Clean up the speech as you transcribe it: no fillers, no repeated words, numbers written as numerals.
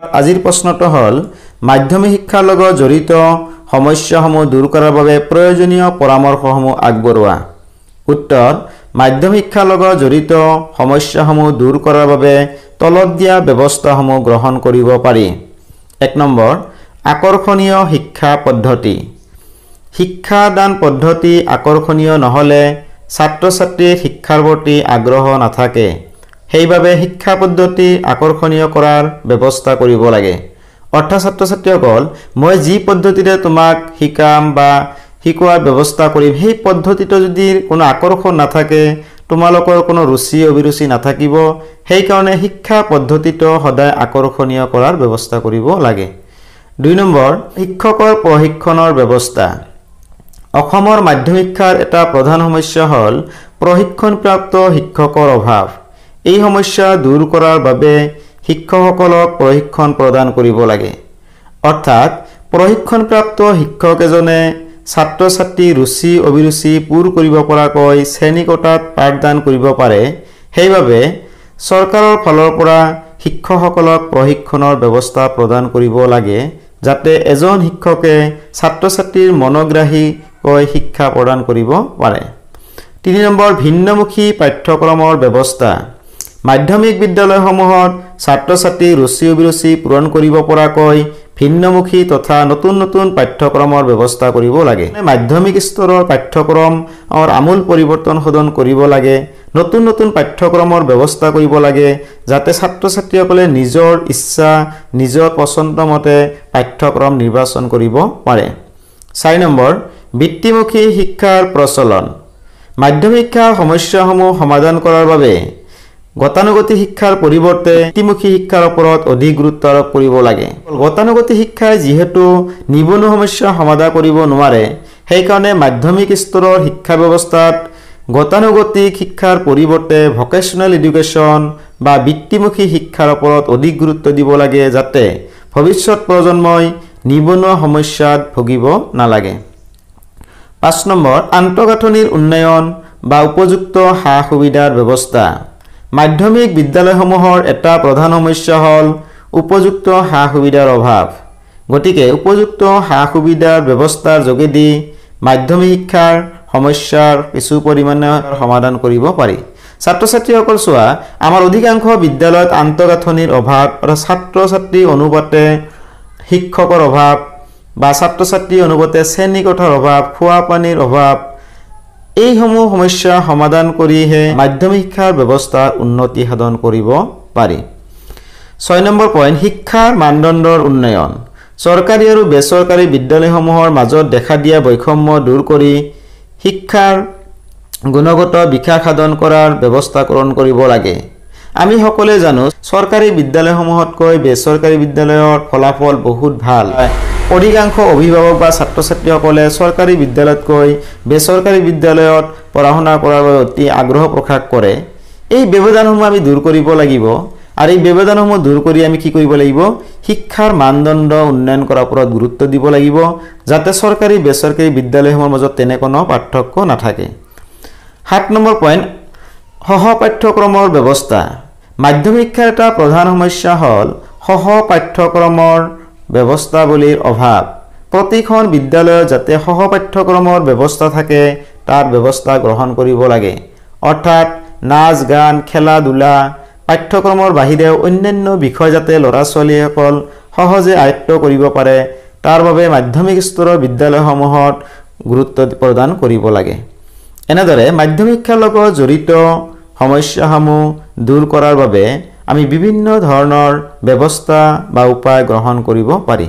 আজিৰ প্ৰশ্নটো হ'ল মাধ্যমিক শিক্ষাৰ লগত জড়িত সমস্যাসমূহ দূৰ কৰাৰ বাবে প্ৰয়োজনীয় পৰামৰ্শসমূহ আগবঢ়োৱা। উত্তৰ: মাধ্যমিক শিক্ষাৰ লগত জড়িত সমস্যাসমূহ দূৰ কৰাৰ বাবে তলত দিয়া ব্যৱস্থাসমূহ গ্ৰহণ কৰিব পাৰি। 1 নম্বৰ, আকৰ্ষণীয় শিক্ষা পদ্ধতি। শিক্ষাদান পদ্ধতি আকৰ্ষণীয় নহ'লে ছাত্ৰ-ছাত্ৰীৰ শিক্ষাৰ প্ৰতি আগ্ৰহ নাথাকে। সেইবাবে শিক্ষা পদ্ধতি আকৰ্ষণীয় কৰাৰ ব্যৱস্থা কৰিব লাগে। অৰ্থাৎ ছাত্ৰ-ছাত্ৰীসকল, মই যি পদ্ধতিৰে তোমাক শিকাম বা শিকোৱাৰ ব্যৱস্থা কৰিম, সেই পদ্ধতিটো যদি কোনো আকৰ্ষণ নাথাকে, তোমালোকৰ কোনো ৰুচি অভিৰুচি নাথাকিব। সেইকাৰণে শিক্ষা পদ্ধতিটো সদায় আকৰ্ষণীয় কৰাৰ ব্যৱস্থা কৰিব লাগে। 2 নম্বৰ, শিক্ষকৰ প্ৰশিক্ষণৰ ব্যৱস্থা। অসমৰ মাধ্যমিক শিক্ষাৰ এটা প্ৰধান সমস্যা হ'ল প্ৰশিক্ষণপ্ৰাপ্ত শিক্ষকৰ অভাৱ। এই সমস্যা দূৰ কৰাৰ বাবে শিক্ষকসকলক প্ৰশিক্ষণ প্ৰদান কৰিব লাগে। অৰ্থাৎ প্ৰশিক্ষণপ্ৰাপ্ত শিক্ষক এজনে ছাত্ৰ-ছাত্ৰীৰ ৰুচি অভিৰুচি পূৰ কৰিব পৰাকৈ শ্ৰেণীকোঠাত পাঠদান কৰিব পাৰে। সেইবাবে চৰকাৰৰ ফালৰ পৰা শিক্ষকসকলক প্ৰশিক্ষণৰ ব্যৱস্থা প্ৰদান কৰিব লাগে, যাতে এজন শিক্ষকে ছাত্ৰ-ছাত্ৰীৰ মনোগ্ৰাহীকৈ শিক্ষা প্ৰদান কৰিব পাৰে। 3 নম্বৰ, ভিন্নমুখী পাঠ্যক্ৰমৰ ব্যৱস্থা। মাধ্যমিক বিদ্যালয়সমূহত ছাত্ৰ-ছাত্ৰীৰ ৰুচি অভিৰুচি পূৰণ কৰিব পৰাকৈ ভিন্নমুখী তথা নতুন নতুন পাঠ্যক্ৰমৰ ব্যৱস্থা কৰিব লাগে। মাধ্যমিক স্তৰৰ পাঠ্যক্ৰমৰ আমূল পৰিৱৰ্তন সাধন কৰিব লাগে। নতুন নতুন পাঠ্যক্ৰমৰ ব্যৱস্থা কৰিব লাগে, যাতে ছাত্ৰ-ছাত্ৰীসকলে নিজৰ ইচ্ছা নিজৰ পচন্দ মতে পাঠ্যক্ৰম নিৰ্বাচন কৰিব পাৰে। 4 নম্বৰ, বৃত্তিমুখী শিক্ষাৰ প্ৰচলন। মাধ্যমিক শিক্ষাৰ সমস্যাসমূহ সমাধান কৰাৰ বাবে গতানুগতিক শিক্ষাৰ পৰিৱৰ্তে বৃত্তিমুখী শিক্ষাৰ ওপৰত অধিক গুৰুত্ব আৰোপ কৰিব লাগে। গতানুগতিক শিক্ষাই যিহেতু নিবনুৱা সমস্যা সমাধান কৰিব নোৱাৰে, সেইকাৰণে মাধ্যমিক স্তৰৰ শিক্ষা ব্যৱস্থাত গতানুগতিক শিক্ষাৰ পৰিৱৰ্তে ভকেশ্যনেল এডুকেশ্যন বা বৃত্তিমুখী শিক্ষাৰ ওপৰত অধিক গুৰুত্ব দিব লাগে, যাতে ভৱিষ্যত প্ৰজন্মই নিবনুৱা সমস্যাত ভুগিব নালাগে। 5 নম্বৰ, আন্তঃগাঁথনিৰ উন্নয়ন বা উপযুক্ত সা-সুবিধাৰ ব্যৱস্থা। মাধ্যমিক বিদ্যালয়সমূহৰ এটা প্ৰধান সমস্যা হ'ল উপযুক্ত সা-সুবিধাৰ অভাৱ। গতিকে উপযুক্ত সা-সুবিধাৰ ব্যৱস্থাৰ যোগেদি মাধ্যমিক শিক্ষাৰ সমস্যাৰ কিছু পৰিমাণে সমাধান কৰিব পাৰি। ছাত্ৰ-ছাত্ৰীসকল চোৱা, আমাৰ অধিকাংশ বিদ্যালয়ত আন্তঃগাঁথনিৰ অভাৱ, ছাত্ৰ-ছাত্ৰী অনুপাতে শিক্ষকৰ অভাৱ বা ছাত্ৰ-ছাত্ৰী অনুপাতে শ্ৰেণীকোঠাৰ অভাৱ, খোৱা পানীৰ অভাৱ, এইসমূহ সমস্যা সমাধান কৰিহে মাধ্যমিক শিক্ষাৰ ব্যৱস্থাৰ উন্নতি সাধন কৰিব পাৰি। 6 নম্বৰ পইণ্ট, শিক্ষাৰ মানদণ্ডৰ উন্নয়ন। চৰকাৰী আৰু বেচৰকাৰী বিদ্যালয়সমূহৰ মাজত দেখা দিয়া বৈষম্য দূৰ কৰি শিক্ষাৰ গুণগত বিকাশ সাধন কৰাৰ ব্যৱস্থা গ্ৰহণ কৰিব লাগে। আমি সকলোৱে জানো, চৰকাৰী বিদ্যালয়সমূহতকৈ বেচৰকাৰী বিদ্যালয়ৰ ফলাফল বহুত ভাল। অধিকাংশ অভিভাৱক বা ছাত্ৰ-ছাত্ৰীসকলে চৰকাৰী বিদ্যালয়তকৈ বেচৰকাৰী বিদ্যালয়ত পঢ়া শুনা কৰাৰ বাবে অতি আগ্ৰহ প্ৰকাশ কৰে। এই ব্যৱধানসমূহ আমি দূৰ কৰিব লাগিব, আৰু এই ব্যৱধানসমূহ দূৰ কৰি আমি কি কৰিব লাগিব? শিক্ষাৰ মানদণ্ড উন্নয়ন কৰাৰ ওপৰত গুৰুত্ব দিব লাগিব, যাতে চৰকাৰী বেচৰকাৰী বিদ্যালয়সমূহৰ মাজত তেনে কোনো পাৰ্থক্য নাথাকে। 7 নম্বৰ পইণ্ট, সহ পাঠ্যক্ৰমৰ ব্যৱস্থা। মাধ্যমিক শিক্ষাৰ এটা প্ৰধান সমস্যা হ'ল সহ পাঠ্যক্ৰমৰ ব্যৱস্থাৱলীৰ অভাৱ। প্ৰতিখন বিদ্যালয়ত যাতে সহ পাঠ্যক্ৰমৰ ব্যৱস্থা থাকে, তাৰ ব্যৱস্থা গ্ৰহণ কৰিব লাগে। অৰ্থাৎ নাচ গান খেলা ধূলা পাঠ্যক্ৰমৰ বাহিৰেও অন্যান্য বিষয় যাতে ল'ৰা ছোৱালীসকল সহজে আয়ত্ব কৰিব পাৰে, তাৰ বাবে মাধ্যমিক স্তৰৰ বিদ্যালয়সমূহত গুৰুত্ব প্ৰদান কৰিব লাগে। এনেদৰে মাধ্যমিক শিক্ষাৰ লগত জড়িত সমস্যাসমূহ দূৰ কৰাৰ বাবে আমি বিভিন্ন ধৰণৰ ব্যৱস্থা বা উপায় গ্ৰহণ কৰিব পাৰি।